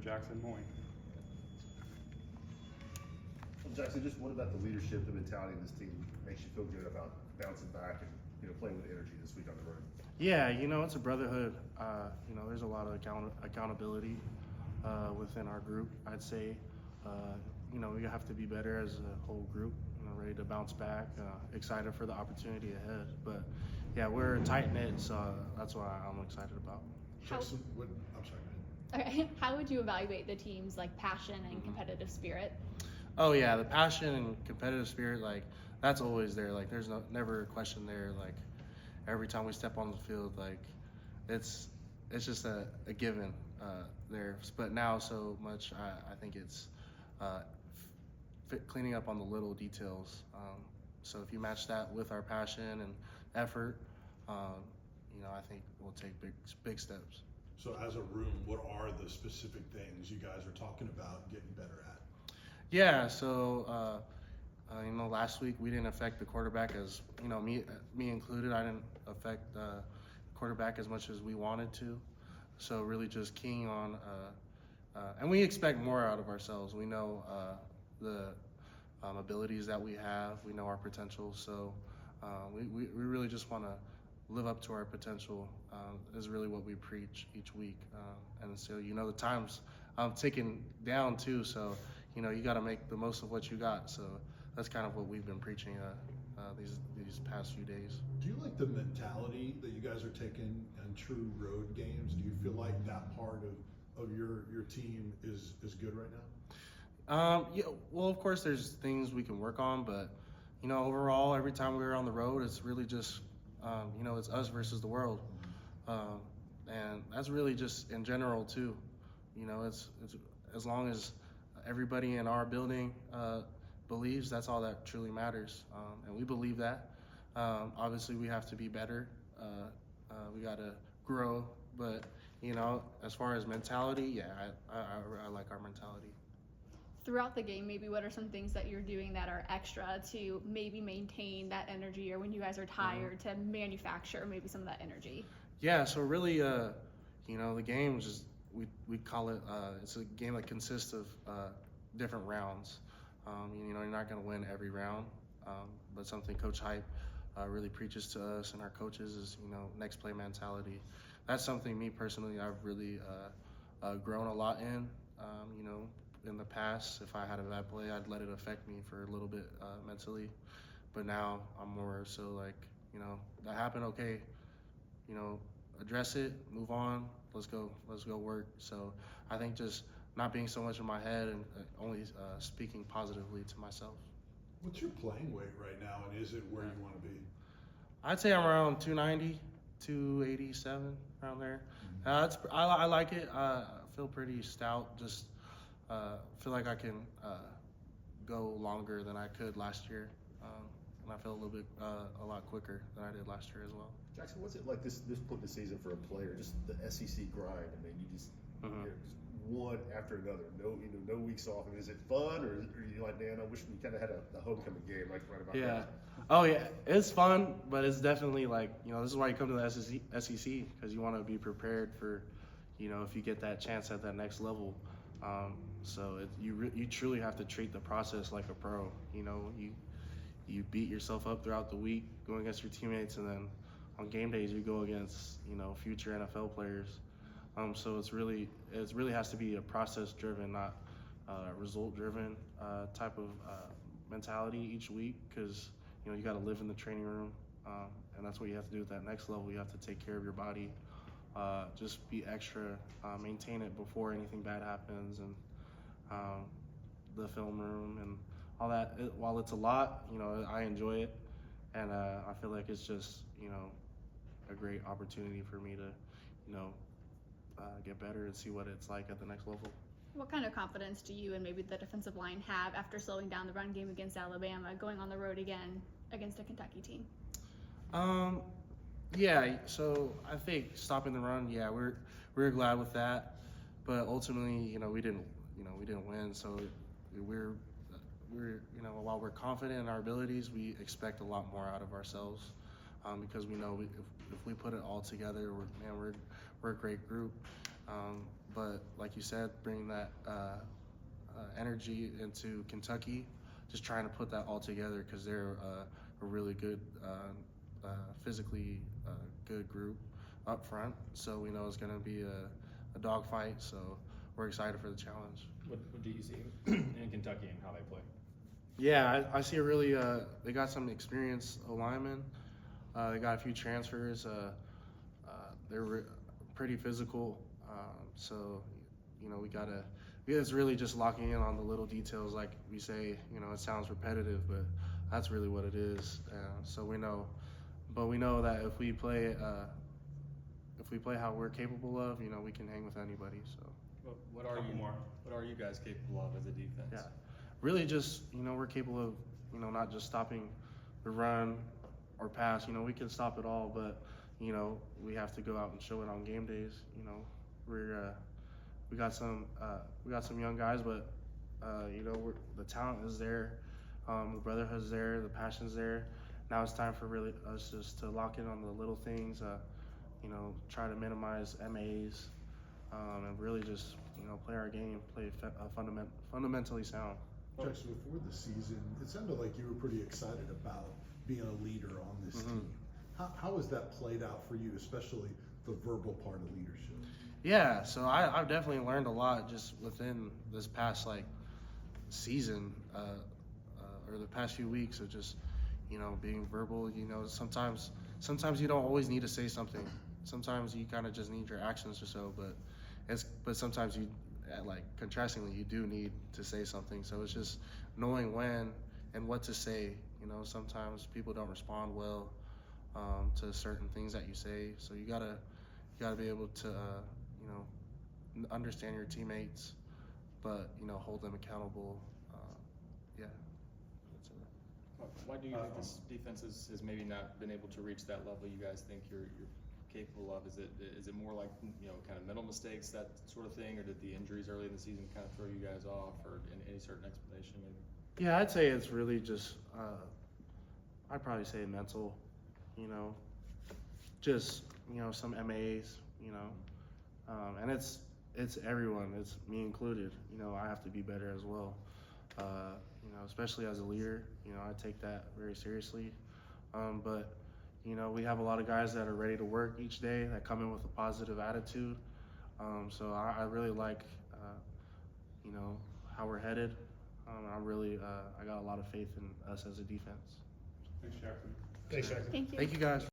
Jaxson Moi. Well, Jaxson, just what about the leadership, the mentality of this team makes you feel good about bouncing back and playing with energy this week on the road? Yeah, it's a brotherhood. There's a lot of accountability within our group. I'd say, we have to be better as a whole group. Ready to bounce back. Excited for the opportunity ahead. But yeah, we're tight knit, so that's why I'm excited about. Jaxson, I'm sorry. Go ahead. Okay, how would you evaluate the team's passion and competitive spirit? Oh yeah, the passion and competitive spirit, that's always there. There's never a question there. Every time we step on the field, it's just a given there. But now so much, I think it's cleaning up on the little details. So if you match that with our passion and effort, I think we'll take big steps. So as a room, what are the specific things you guys are talking about getting better at? Yeah, so last week we didn't affect the quarterback as me included. I didn't affect the quarterback as much as we wanted to. So really just keying on, and we expect more out of ourselves. We know the abilities that we have. We know our potential. So we really just want to live up to our potential. Is really what we preach each week. And so the time's ticking down too. So you got to make the most of what you got. So that's kind of what we've been preaching these past few days. Do you like the mentality that you guys are taking in true road games? Do you feel like that part of your team is good right now? Yeah, well, of course, there's things we can work on, but overall, every time we're on the road, it's really just it's us versus the world, and that's really just in general too. It's as long as everybody in our building believes, that's all that truly matters, and we believe that. Obviously, we have to be better. We got to grow, but as far as mentality, yeah, I like our mentality. Throughout the game, maybe what are some things that you're doing that are extra to maybe maintain that energy, or when you guys are tired to manufacture maybe some of that energy? Yeah, so really, the game is just, we call it, it's a game that consists of different rounds. You're not going to win every round, but something Coach Hype really preaches to us and our coaches is, next play mentality. That's something me personally, I've really grown a lot in. In the past, if I had a bad play, I'd let it affect me for a little bit mentally. But now I'm more so that happened, okay, address it, move on, let's go work. So I think just not being so much in my head and only speaking positively to myself. What's your playing weight right now, and is it where you want to be? I'd say I'm around 290, 287, around there. I like it. I feel pretty stout. Just feel like I can go longer than I could last year, and I feel a lot quicker than I did last year as well. Jaxson, what's it like this point in the season for a player? Just the SEC grind. I mean, you just one after another. No weeks off. I mean, is it fun, or are you like, man, I wish we kind of had a homecoming game right about Yeah. now? Oh yeah, it's fun, but it's definitely this is why you come to the SEC, because you want to be prepared for, if you get that chance at that next level. So you truly have to treat the process like a pro. You beat yourself up throughout the week going against your teammates, and then on game days you go against future NFL players. So it really has to be a process driven, not result driven type of mentality each week, because you got to live in the training room, and that's what you have to do at that next level. You have to take care of your body. Just be extra, maintain it before anything bad happens, and the film room and all that. While it's a lot, I enjoy it, and I feel like it's just a great opportunity for me to get better and see what it's like at the next level. What kind of confidence do you and maybe the defensive line have after slowing down the run game against Alabama, going on the road again against a Kentucky team? Yeah, so I think stopping the run, yeah, we're glad with that, but ultimately, we didn't win. So we're while we're confident in our abilities, we expect a lot more out of ourselves, because we know if we put it all together, we're a great group. But like you said, bringing that energy into Kentucky, just trying to put that all together because they're a really good, physically good group up front. So we know it's going to be a dogfight. So we're excited for the challenge. What do you see in Kentucky and how they play? Yeah, I see a really, they got some experienced linemen. They got a few transfers. They're pretty physical. So, you know, it's really just locking in on the little details. Like we say, you know, it sounds repetitive, but that's really what it is. So we know that if we play how we're capable of, you know, we can hang with anybody. So. What are you guys capable of as a defense? Yeah, really just, you know, we're capable of, you know, not just stopping the run or pass. You know, we can stop it all, but, you know, we have to go out and show it on game days. You know, we got some young guys, but you know, the talent is there, the brotherhood's there, the passion's there. Now it's time for really us just to lock in on the little things. You know, try to minimize MAs, and really just, you know, play our game, play fundamentally sound. Jaxson, before the season, it sounded like you were pretty excited about being a leader on this team. How has that played out for you, especially the verbal part of leadership? Yeah, so I've definitely learned a lot just within this past season, or the past few weeks of just, you know, being verbal. You know, sometimes you don't always need to say something. Sometimes you kind of just need your actions or so, but sometimes you, contrastingly, you do need to say something. So it's just knowing when and what to say. You know, sometimes people don't respond well to certain things that you say. So you gotta be able to, you know, understand your teammates, but, you know, hold them accountable. Yeah. That's it. Why do you think this defense has maybe not been able to reach that level you guys think you're capable of? Is it more like, you know, kind of mental mistakes, that sort of thing, or did the injuries early in the season kind of throw you guys off, or any certain explanation maybe? Yeah, I'd say it's really just, I'd probably say mental, you know, just, you know, some MAs, you know, and it's everyone, it's me included. You know, I have to be better as well. You know, especially as a leader, you know, I take that very seriously. But, you know, we have a lot of guys that are ready to work each day, that come in with a positive attitude. So I really like, you know, how we're headed. I got a lot of faith in us as a defense. Thanks, Jackson. Thank you. Thank you guys.